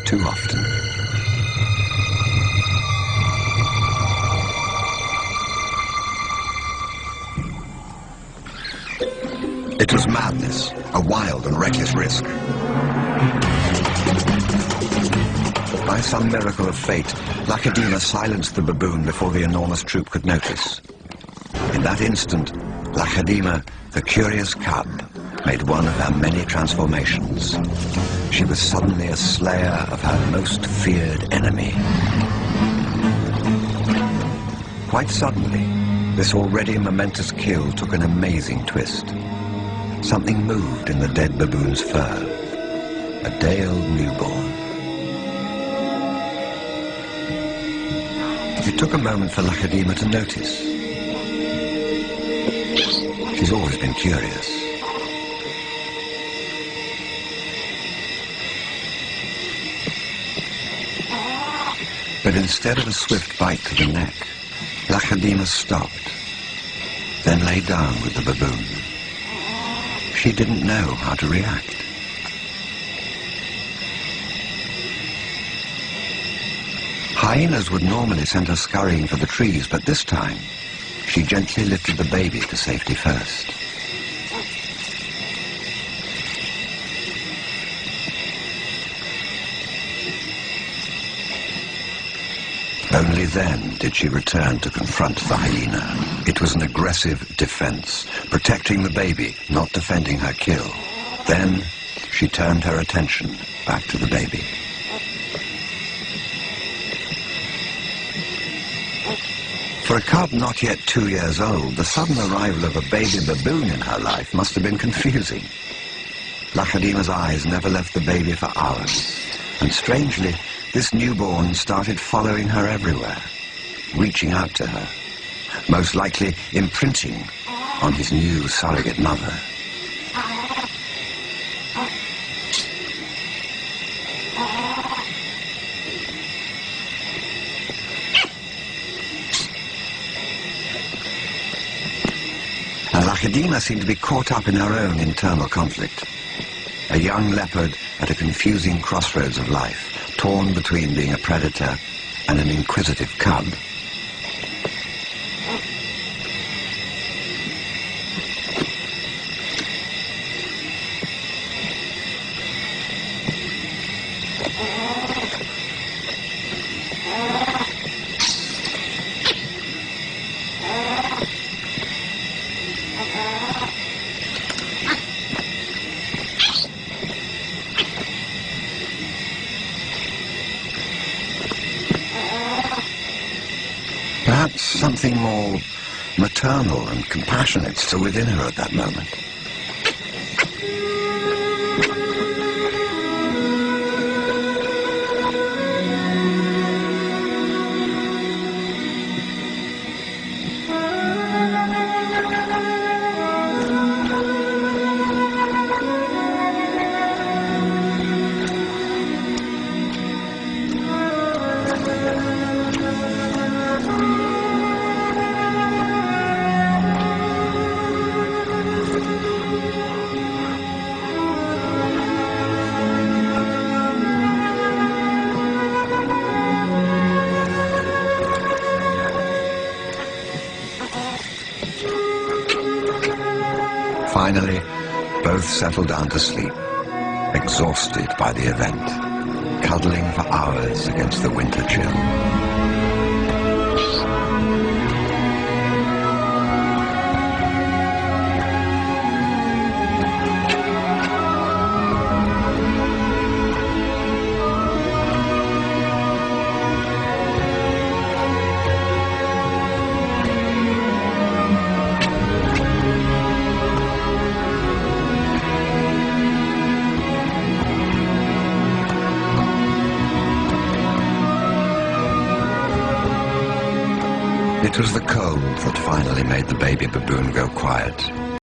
too often. It was madness, a wild and reckless risk. By some miracle of fate, Lacedaemon silenced the baboon before the enormous troop could notice. In that instant, Lacedaemon, the curious cub, made one of her many transformations. She was suddenly a slayer of her most feared enemy. Quite suddenly, this already momentous kill took an amazing twist. Something moved in the dead baboon's fur. A day-old newborn. It took a moment for Lacedaemon to notice. She's always been curious. But instead of a swift bite to the neck, Lacedaemon stopped, then lay down with the baboon. She didn't know how to react. Hyenas would normally send her scurrying for the trees, but this time, she gently lifted the baby to safety first. Only then did she return to confront the hyena. It was an aggressive defense, protecting the baby, not defending her kill. Then she turned her attention back to the baby. For a cub not yet 2 years old, the sudden arrival of a baby baboon in her life must have been confusing. Lacedaemon's eyes never left the baby for hours, and strangely, this newborn started following her everywhere, reaching out to her, most likely imprinting on his new surrogate mother. And Lacedaemon seemed to be caught up in her own internal conflict. A young leopard at a confusing crossroads of life, torn between being a predator and an inquisitive cub. Perhaps something more maternal and compassionate still within her at that moment. Finally, both settled down to sleep, exhausted by the event, cuddling for hours against the winter chill. It was the cold that finally made the baby baboon go quiet.